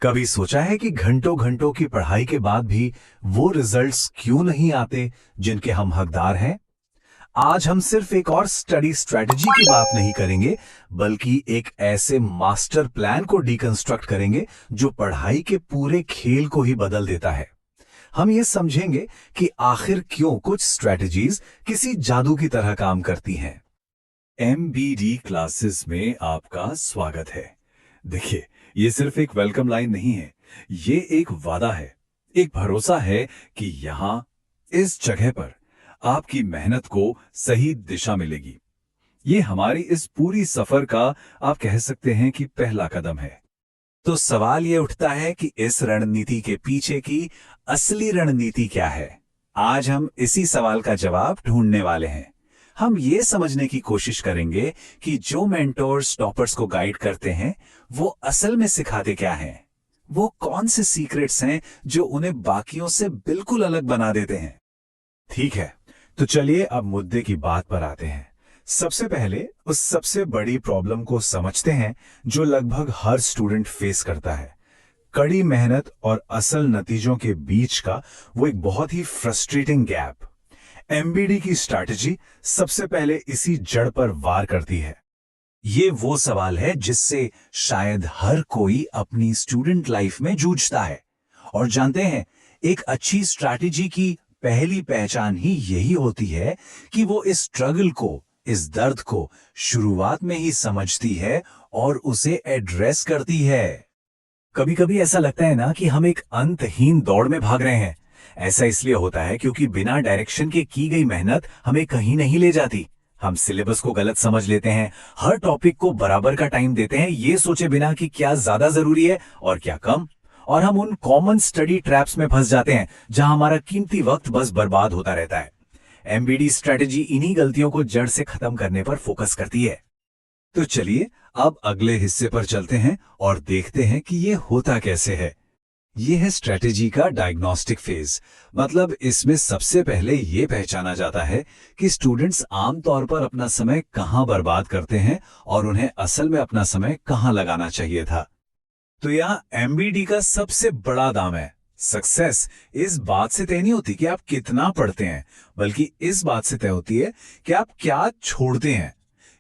कभी सोचा है कि घंटों घंटों की पढ़ाई के बाद भी वो रिजल्ट्स क्यों नहीं आते जिनके हम हकदार हैं? आज हम सिर्फ एक और स्टडी स्ट्रेटजी की बात नहीं करेंगे, बल्कि एक ऐसे मास्टर प्लान को डिकंस्ट्रक्ट करेंगे जो पढ़ाई के पूरे खेल को ही बदल देता है। हम ये समझेंगे कि आखिर क्यों कुछ स्ट्रेटजीज किसी जादू की तरह काम करती हैं। MBD क्लासेस में आपका स्वागत है। देखिए, ये सिर्फ एक वेलकम लाइन नहीं है, ये एक वादा है, एक भरोसा है कि यहाँ इस जगह पर आपकी मेहनत को सही दिशा मिलेगी। ये हमारी इस पूरी सफर का आप कह सकते हैं कि पहला कदम है। तो सवाल ये उठता है कि इस रणनीति के पीछे की असली रणनीति क्या है? आज हम इसी सवाल का जवाब ढूंढने वाले हैं। हम ये समझने की कोशिश करेंगे कि जो मेंटोर्स टॉपर्स को गाइड करते हैं, वो असल में सिखाते क्या हैं? वो कौन से सीक्रेट्स हैं जो उन्हें बाकियों से बिल्कुल अलग बना देते हैं? ठीक है, तो चलिए अब मुद्दे की बात पर आते हैं। सबसे पहले उस सबसे बड़ी प्रॉब्लम को समझते हैं जो लगभग हर स्टूडेंट फेस करता है। कड़ी मेहनत और असल नतीजों के बीच का वो एक बहुत ही फ्रस्ट्रेटिंग गैप। MBD की स्ट्रैटेजी सबसे पहले इसी जड़ पर वार करती है। ये वो सवाल है जिससे शायद हर कोई अपनी स्टूडेंट लाइफ में जूझता है। और जानते हैं, एक अच्छी स्ट्रैटेजी की पहली पहचान ही यही होती है कि वो इस स्ट्रगल को, इस दर्द को शुरुआत में ही समझती है और उसे एड्रेस करती है। कभी कभी ऐसा लगता है ना कि हम एक अंतहीन दौड़ में भाग रहे हैं। ऐसा इसलिए होता है क्योंकि बिना डायरेक्शन के की गई मेहनत हमें कहीं नहीं ले जाती। हम सिलेबस को गलत समझ लेते हैं, हर टॉपिक को बराबर का टाइम देते हैं, ये सोचे बिना कि क्या ज्यादा जरूरी है और क्या कम। और हम उन कॉमन स्टडी ट्रैप्स में फंस जाते हैं जहां हमारा कीमती वक्त बस बर्बाद होता रहता है। MBD स्ट्रेटेजी इन्हीं गलतियों को जड़ से खत्म करने पर फोकस करती है। तो चलिए अब अगले हिस्से पर चलते हैं और देखते हैं कि ये होता कैसे है। ये है स्ट्रेटेजी का डायग्नोस्टिक फेज। मतलब इसमें सबसे पहले ये पहचाना जाता है कि स्टूडेंट्स आमतौर पर अपना समय कहां बर्बाद करते हैं और उन्हें असल में अपना समय कहां लगाना चाहिए था। तो यहाँ MBD का सबसे बड़ा दाम है। सक्सेस इस बात से तय नहीं होती कि आप कितना पढ़ते हैं, बल्कि इस बात से तय होती है कि आप क्या छोड़ते हैं।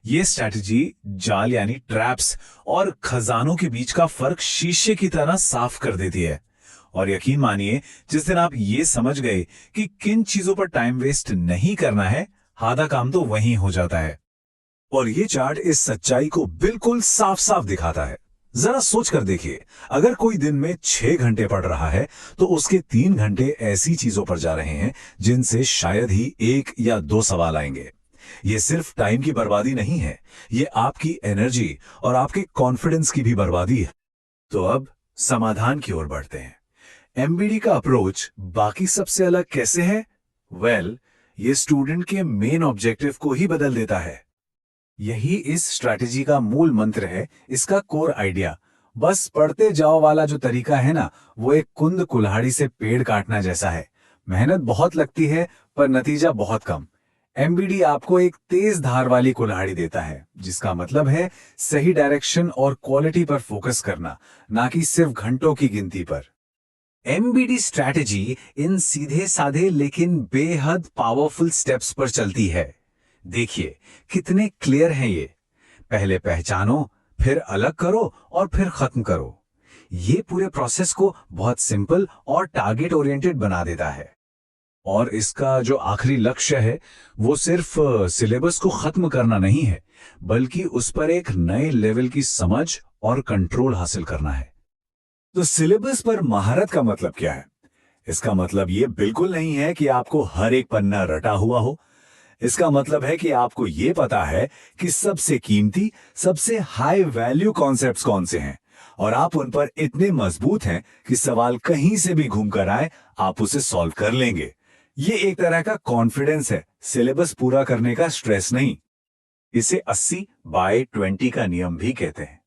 ये स्ट्रैटेजी जाल यानी ट्रैप्स और खजानों के बीच का फर्क शीशे की तरह साफ कर देती है। और यकीन मानिए, जिस दिन आप ये समझ गए कि किन चीजों पर टाइम वेस्ट नहीं करना है, आधा काम तो वहीं हो जाता है। और ये चार्ट इस सच्चाई को बिल्कुल साफ साफ दिखाता है। जरा सोच कर देखिए, अगर कोई दिन में 6 घंटे पढ़ रहा है तो उसके 3 घंटे ऐसी चीजों पर जा रहे हैं जिनसे शायद ही 1 या 2 सवाल आएंगे। ये सिर्फ टाइम की बर्बादी नहीं है, ये आपकी एनर्जी और आपके कॉन्फिडेंस की भी बर्बादी है। तो अब समाधान की ओर बढ़ते हैं। MBD का अप्रोच बाकी सबसे अलग कैसे है? ये स्टूडेंट के मेन ऑब्जेक्टिव को ही बदल देता है। यही इस स्ट्रैटेजी का मूल मंत्र है, इसका कोर आइडिया। बस पढ़ते जाओ वाला जो तरीका है ना, वो एक कुंद कुल्हाड़ी से पेड़ काटना जैसा है। मेहनत बहुत लगती है पर नतीजा बहुत कम। MBD आपको एक तेज धार वाली कुल्हाड़ी देता है, जिसका मतलब है सही डायरेक्शन और क्वालिटी पर फोकस करना, ना कि सिर्फ घंटों की गिनती पर। MBD स्ट्रैटेजी इन सीधे साधे लेकिन बेहद पावरफुल स्टेप्स पर चलती है। देखिए कितने क्लियर हैं ये। पहले पहचानो, फिर अलग करो और फिर खत्म करो। ये पूरे प्रोसेस को बहुत सिंपल और टारगेट ओरिएंटेड बना देता है। और इसका जो आखिरी लक्ष्य है, वो सिर्फ सिलेबस को खत्म करना नहीं है, बल्कि उस पर एक नए लेवल की समझ और कंट्रोल हासिल करना है। तो सिलेबस पर महारत का मतलब क्या है? इसका मतलब ये बिल्कुल नहीं है कि आपको हर एक पन्ना रटा हुआ हो। इसका मतलब है कि आपको ये पता है कि सबसे कीमती, सबसे हाई वैल्यू कॉन्सेप्ट्स कौन से हैं, और आप उन पर इतने मजबूत हैं कि सवाल कहीं से भी घूम कर आए, आप उसे सॉल्व कर लेंगे। ये एक तरह का कॉन्फिडेंस है, सिलेबस पूरा करने का स्ट्रेस नहीं। इसे 80/20 का नियम भी कहते हैं।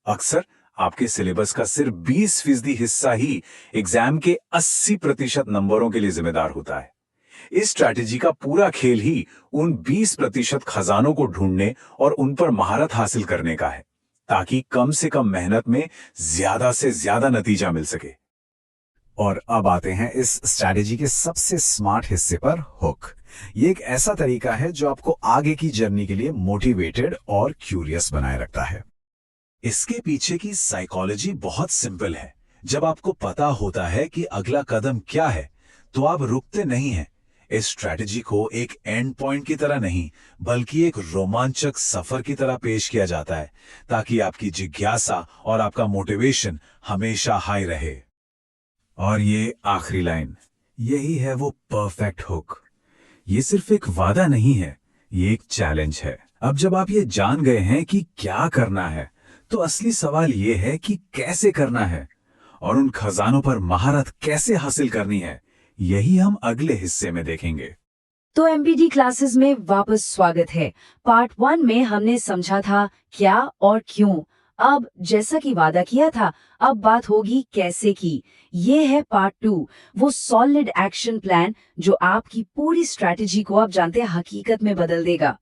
अक्सर आपके सिलेबस का सिर्फ 20% हिस्सा ही एग्जाम के 80% नंबरों के लिए जिम्मेदार होता है। इस स्ट्रैटेजी का पूरा खेल ही उन 20% खजानों को ढूंढने और उन पर महारत हासिल करने का है। ताकि कम से कम मेहनत में ज्यादा से ज्यादा नतीजा मिल सके। और अब आते हैं इस स्ट्रैटेजी के सबसे स्मार्ट हिस्से पर, हुक। ये एक ऐसा तरीका है जो आपको आगे की जर्नी के लिए मोटिवेटेड और क्यूरियस बनाए रखता है। इसके पीछे की साइकोलॉजी बहुत सिंपल है। जब आपको पता होता है कि अगला कदम क्या है, तो आप रुकते नहीं हैं। इस स्ट्रैटेजी को एक एंड पॉइंट की तरह नहीं, बल्कि एक रोमांचक सफर की तरह पेश किया जाता है, ताकि आपकी जिज्ञासा और आपका मोटिवेशन हमेशा हाई रहे। और ये आखिरी लाइन, यही है वो परफेक्ट हुक। ये सिर्फ एक वादा नहीं है, ये एक चैलेंज है। अब जब आप ये जान गए हैं कि क्या करना है, तो असली सवाल ये है कि कैसे करना है और उन खजानों पर महारत कैसे हासिल करनी है। यही हम अगले हिस्से में देखेंगे। तो एमपीटी क्लासेस में वापस स्वागत है। पार्ट 1 में हमने समझा था क्या और क्यों। अब जैसा कि वादा किया था, अब बात होगी कैसे की। ये है पार्ट 2, वो सॉलिड एक्शन प्लान जो आपकी पूरी स्ट्रैटेजी को आप जानते हैं हकीकत में बदल देगा।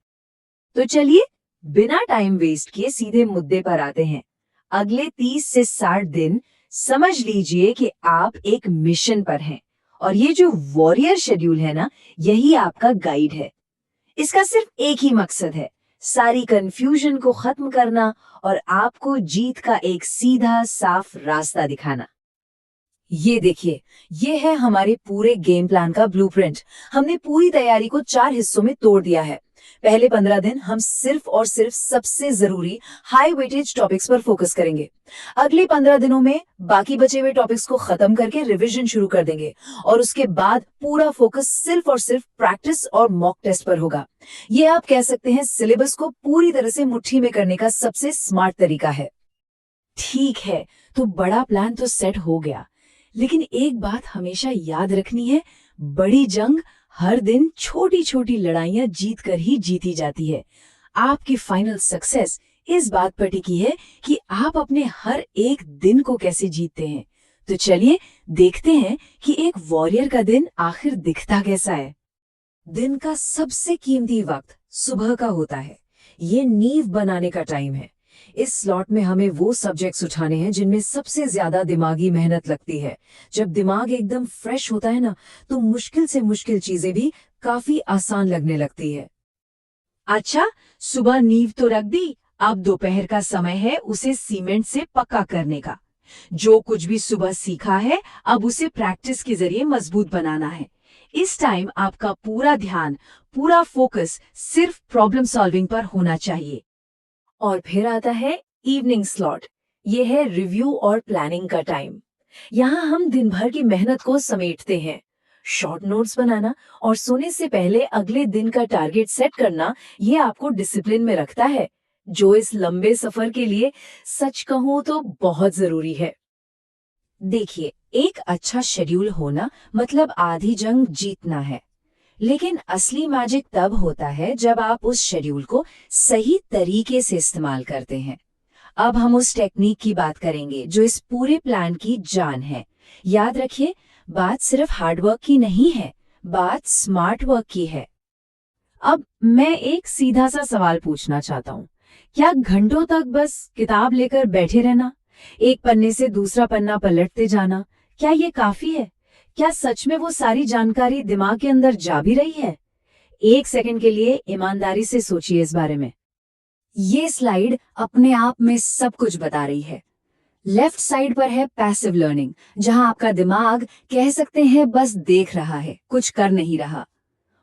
तो चलिए बिना टाइम वेस्ट किए सीधे मुद्दे पर आते हैं। अगले 30 से 60 दिन समझ लीजिए कि आप एक मिशन पर हैं और ये जो वॉरियर शेड्यूल है ना, यही आपका गाइड है। इसका सिर्फ एक ही मकसद है, सारी कंफ्यूजन को खत्म करना और आपको जीत का एक सीधा साफ रास्ता दिखाना। ये देखिए, ये है हमारे पूरे गेम प्लान का ब्लूप्रिंट। हमने पूरी तैयारी को 4 हिस्सों में तोड़ दिया है। पहले 15 दिन हम सिर्फ और सिर्फ सबसे जरूरी हाई वेटेज टॉपिक्स पर फोकस करेंगे। अगले 15 दिनों में बाकी बचे हुए टॉपिक्स को खत्म करके रिवीजन शुरू कर देंगे और उसके बाद पूरा फोकस सिर्फ और सिर्फ प्रैक्टिस और मॉक टेस्ट पर होगा। ये आप कह सकते हैं सिलेबस को पूरी तरह से मुट्ठी में करने का सबसे स्मार्ट तरीका है। ठीक है, तो बड़ा प्लान तो सेट हो गया, लेकिन एक बात हमेशा याद रखनी है, बड़ी जंग हर दिन छोटी छोटी लड़ाइयां जीत कर ही जीती जाती है। आपकी फाइनल सक्सेस इस बात पर टिकी है कि आप अपने हर एक दिन को कैसे जीतते हैं। तो चलिए देखते हैं कि एक वॉरियर का दिन आखिर दिखता कैसा है। दिन का सबसे कीमती वक्त सुबह का होता है। ये नींव बनाने का टाइम है। इस स्लॉट में हमें वो सब्जेक्ट्स उठाने हैं जिनमें सबसे ज्यादा दिमागी मेहनत लगती है। जब दिमाग एकदम फ्रेश होता है ना, तो मुश्किल से मुश्किल चीजें भी काफी आसान लगने लगती है। अच्छा, सुबह नींव तो रख दी, अब दोपहर का समय है उसे सीमेंट से पक्का करने का। जो कुछ भी सुबह सीखा है, अब उसे प्रैक्टिस के जरिए मजबूत बनाना है। इस टाइम आपका पूरा ध्यान, पूरा फोकस सिर्फ प्रॉब्लम सॉल्विंग पर होना चाहिए। और फिर आता है इवनिंग स्लॉट। ये है रिव्यू और प्लानिंग का टाइम। यहाँ हम दिन भर की मेहनत को समेटते हैं। शॉर्ट नोट्स बनाना और सोने से पहले अगले दिन का टारगेट सेट करना, ये आपको डिसिप्लिन में रखता है, जो इस लंबे सफर के लिए सच कहूं तो बहुत जरूरी है। देखिए, एक अच्छा शेड्यूल होना मतलब आधी जंग जीतना है, लेकिन असली मैजिक तब होता है जब आप उस शेड्यूल को सही तरीके से इस्तेमाल करते हैं। अब हम उस टेक्निक की बात करेंगे जो इस पूरे प्लान की जान है। याद रखिए, बात सिर्फ हार्डवर्क की नहीं है, बात स्मार्ट वर्क की है। अब मैं एक सीधा सा सवाल पूछना चाहता हूँ, क्या घंटों तक बस किताब लेकर बैठे रहना, एक पन्ने से दूसरा पन्ना पलटते जाना, क्या ये काफी है? क्या सच में वो सारी जानकारी दिमाग के अंदर जा भी रही है? एक सेकंड के लिए ईमानदारी से सोचिए इस बारे में। ये स्लाइड अपने आप में सब कुछ बता रही है। लेफ्ट साइड पर है पैसिव लर्निंग, जहां आपका दिमाग कह सकते हैं बस देख रहा है, कुछ कर नहीं रहा।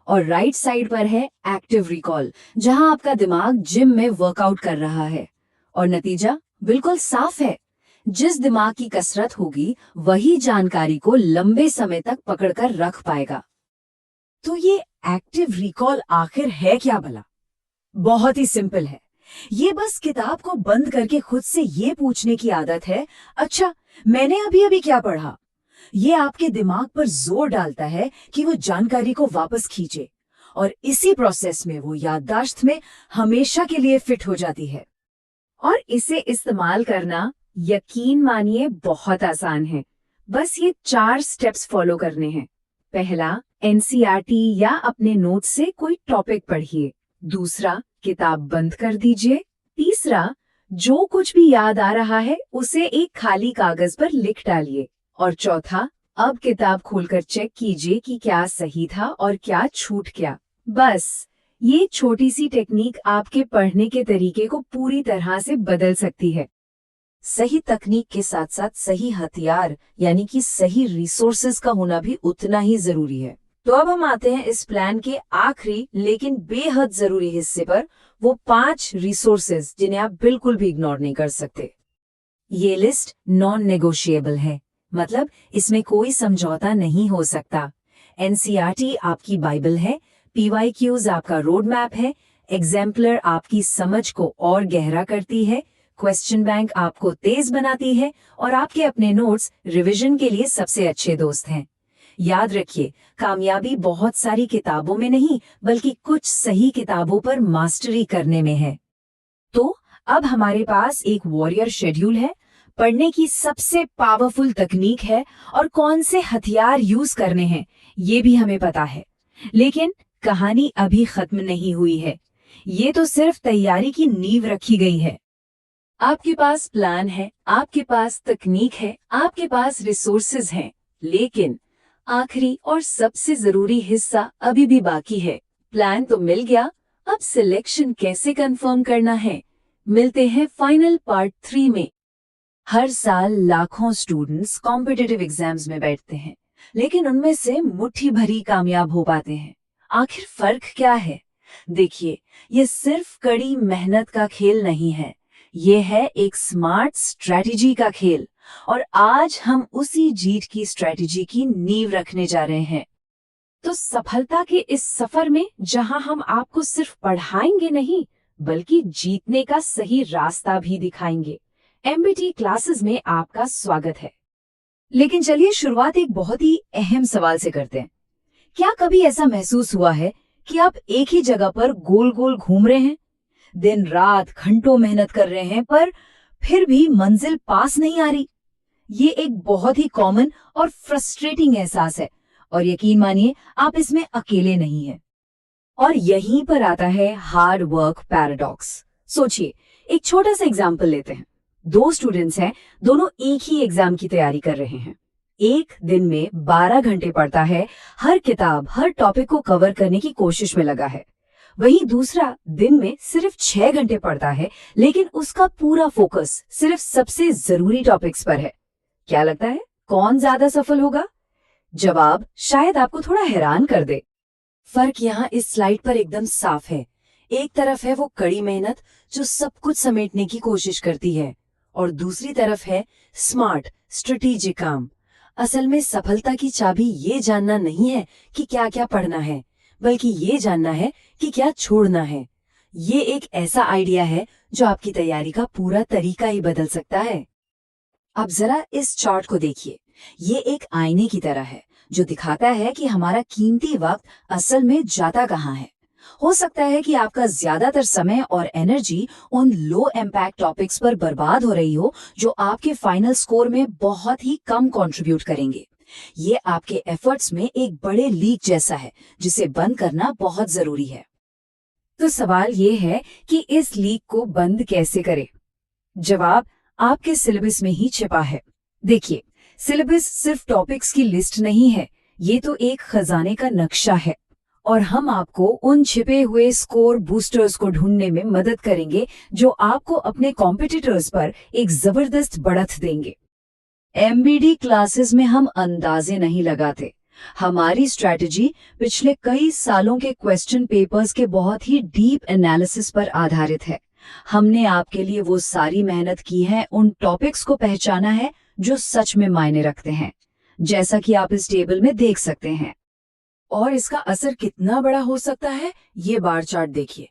और राइट साइड पर है एक्टिव रिकॉल, जहां आपका दिमाग जिम में वर्कआउट कर रहा है। और नतीजा बिल्कुल साफ है, जिस दिमाग की कसरत होगी वही जानकारी को लंबे समय तक पकड़कर रख पाएगा। तो ये एक्टिव रिकॉल आखिर है क्या भला? बहुत ही सिंपल है। ये बस किताब को बंद करके खुद से ये पूछने की आदत है, अच्छा मैंने अभी अभी क्या पढ़ा। ये आपके दिमाग पर जोर डालता है कि वो जानकारी को वापस खींचे, और इसी प्रोसेस में वो याददाश्त में हमेशा के लिए फिट हो जाती है। और इसे इस्तेमाल करना यकीन मानिए बहुत आसान है। बस ये 4 स्टेप्स फॉलो करने हैं। पहला, एनसीईआरटी या अपने नोट से कोई टॉपिक पढ़िए। दूसरा, किताब बंद कर दीजिए। तीसरा, जो कुछ भी याद आ रहा है उसे एक खाली कागज पर लिख डालिए। और चौथा, अब किताब खोलकर चेक कीजिए कि क्या सही था और क्या छूट गया। बस ये छोटी सी टेक्निक आपके पढ़ने के तरीके को पूरी तरह से बदल सकती है। सही तकनीक के साथ साथ सही हथियार यानी कि सही रिसोर्सेज का होना भी उतना ही जरूरी है। तो अब हम आते हैं इस प्लान के आखिरी लेकिन बेहद जरूरी हिस्से पर, वो 5 रिसोर्सेज जिन्हें आप बिल्कुल भी इग्नोर नहीं कर सकते। ये लिस्ट नॉन नेगोशिएबल है, मतलब इसमें कोई समझौता नहीं हो सकता। एनसीईआरटी आपकी बाइबल है, पीवाईक्यूज आपका रोड मैप है, एग्जाम्पलर आपकी समझ को और गहरा करती है, क्वेश्चन बैंक आपको तेज बनाती है और आपके अपने नोट्स रिवीजन के लिए सबसे अच्छे दोस्त हैं। याद रखिए, कामयाबी बहुत सारी किताबों में नहीं बल्कि कुछ सही किताबों पर मास्टरी करने में है। तो अब हमारे पास एक वॉरियर शेड्यूल है, पढ़ने की सबसे पावरफुल तकनीक है और कौन से हथियार यूज करने हैं ये भी हमें पता है। लेकिन कहानी अभी खत्म नहीं हुई है, ये तो सिर्फ तैयारी की नींव रखी गई है। आपके पास प्लान है, आपके पास तकनीक है, आपके पास रिसोर्सेज हैं, लेकिन आखिरी और सबसे जरूरी हिस्सा अभी भी बाकी है। प्लान तो मिल गया, अब सिलेक्शन कैसे कंफर्म करना है, मिलते हैं फाइनल पार्ट 3 में। हर साल लाखों स्टूडेंट्स कॉम्पिटिटिव एग्जाम्स में बैठते हैं, लेकिन उनमें से मुट्ठी भरी कामयाब हो पाते हैं। आखिर फर्क क्या है? देखिए, ये सिर्फ कड़ी मेहनत का खेल नहीं है, ये है एक स्मार्ट स्ट्रेटजी का खेल। और आज हम उसी जीत की स्ट्रेटजी की नींव रखने जा रहे हैं। तो सफलता के इस सफर में जहां हम आपको सिर्फ पढ़ाएंगे नहीं बल्कि जीतने का सही रास्ता भी दिखाएंगे, एमबीटी क्लासेस में आपका स्वागत है। लेकिन चलिए शुरुआत एक बहुत ही अहम सवाल से करते हैं। क्या कभी ऐसा महसूस हुआ है कि आप एक ही जगह पर गोल गोल घूम रहे हैं, दिन रात घंटों मेहनत कर रहे हैं, पर फिर भी मंजिल पास नहीं आ रही? ये एक बहुत ही कॉमन और फ्रस्ट्रेटिंग एहसास है और यकीन मानिए आप इसमें अकेले नहीं हैं। और यहीं पर आता है हार्ड वर्क पैराडॉक्स। सोचिए, एक छोटा सा एग्जाम्पल लेते हैं। 2 स्टूडेंट्स हैं, दोनों एक ही एग्जाम की तैयारी कर रहे हैं। एक दिन में 12 घंटे पढ़ता है, हर किताब हर टॉपिक को कवर करने की कोशिश में लगा है। वहीं दूसरा दिन में सिर्फ 6 घंटे पढ़ता है, लेकिन उसका पूरा फोकस सिर्फ सबसे जरूरी टॉपिक्स पर है। क्या लगता है कौन ज्यादा सफल होगा? जवाब शायद आपको थोड़ा हैरान कर दे। फर्क यहाँ इस स्लाइड पर एकदम साफ है। एक तरफ है वो कड़ी मेहनत जो सब कुछ समेटने की कोशिश करती है, और दूसरी तरफ है स्मार्ट स्ट्रेटेजिक काम। असल में सफलता की चाबी ये जानना नहीं है कि क्या क्या पढ़ना है, बल्कि ये जानना है कि क्या छोड़ना है। ये एक ऐसा आइडिया है जो आपकी तैयारी का पूरा तरीका ही बदल सकता है। अब जरा इस चार्ट को देखिए, ये एक आईने की तरह है जो दिखाता है कि हमारा कीमती वक्त असल में जाता कहाँ है। हो सकता है कि आपका ज्यादातर समय और एनर्जी उन लो इम्पैक्ट टॉपिक्स पर बर्बाद हो रही हो जो आपके फाइनल स्कोर में बहुत ही कम कंट्रीब्यूट करेंगे। ये आपके एफर्ट्स में एक बड़े लीक जैसा है जिसे बंद करना बहुत जरूरी है। तो सवाल ये है कि इस लीक को बंद कैसे करें? जवाब आपके सिलेबस में ही छिपा है। देखिए, सिलेबस सिर्फ टॉपिक्स की लिस्ट नहीं है, ये तो एक खजाने का नक्शा है, और हम आपको उन छिपे हुए स्कोर बूस्टर्स को ढूंढने में मदद करेंगे जो आपको अपने कॉम्पिटिटर्स पर एक जबरदस्त बढ़त देंगे। एमबीडी क्लासेस में हम अंदाजे नहीं लगाते। हमारी स्ट्रैटेजी पिछले कई सालों के क्वेश्चन पेपर्स के बहुत ही डीप एनालिसिस पर आधारित है। हमने आपके लिए वो सारी मेहनत की है, उन टॉपिक्स को पहचाना है जो सच में मायने रखते हैं, जैसा कि आप इस टेबल में देख सकते हैं। और इसका असर कितना बड़ा हो सकता है, ये बार चार्ट देखिए।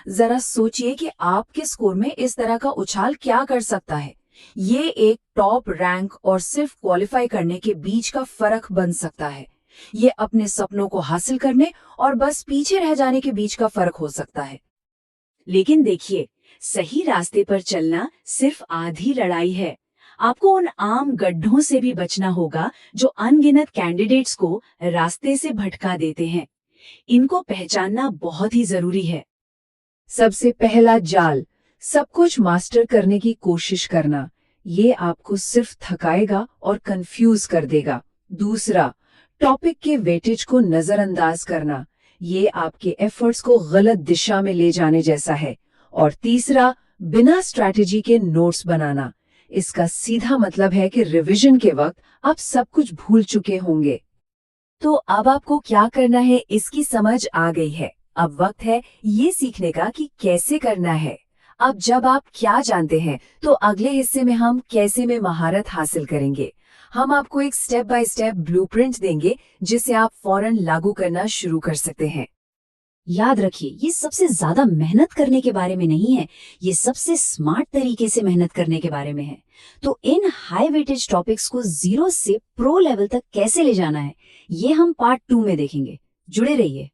जरा सोचिए कि आपके स्कोर में इस तरह का उछाल क्या कर सकता है। ये एक टॉप रैंक और सिर्फ क्वालिफाई करने के बीच का फर्क बन सकता है। ये अपने सपनों को हासिल करने और बस पीछे रह जाने के बीच का फर्क हो सकता है। लेकिन देखिए, सही रास्ते पर चलना सिर्फ आधी लड़ाई है। आपको उन आम गड्ढों से भी बचना होगा जो अनगिनत कैंडिडेट्स को रास्ते से भटका देते हैं। इनको पहचानना बहुत ही जरूरी है। सबसे पहला जाल, सब कुछ मास्टर करने की कोशिश करना, ये आपको सिर्फ थकाएगा और कंफ्यूज कर देगा। दूसरा, टॉपिक के वेटेज को नजरअंदाज करना, ये आपके एफर्ट्स को गलत दिशा में ले जाने जैसा है। और तीसरा, बिना स्ट्रैटेजी के नोट्स बनाना, इसका सीधा मतलब है कि रिवीजन के वक्त आप सब कुछ भूल चुके होंगे। तो अब आपको क्या करना है इसकी समझ आ गई है। अब वक्त है ये सीखने का कि कैसे करना है। अब जब आप क्या जानते हैं तो अगले हिस्से में हम कैसे में महारत हासिल करेंगे। हम आपको एक स्टेप बाय स्टेप ब्लूप्रिंट देंगे जिसे आप फौरन लागू करना शुरू कर सकते हैं। याद रखिए, ये सबसे ज्यादा मेहनत करने के बारे में नहीं है, ये सबसे स्मार्ट तरीके से मेहनत करने के बारे में है। तो इन हाई वेटेज टॉपिक्स को 0 से प्रो लेवल तक कैसे ले जाना है, ये हम पार्ट 2 में देखेंगे। जुड़े रहिए।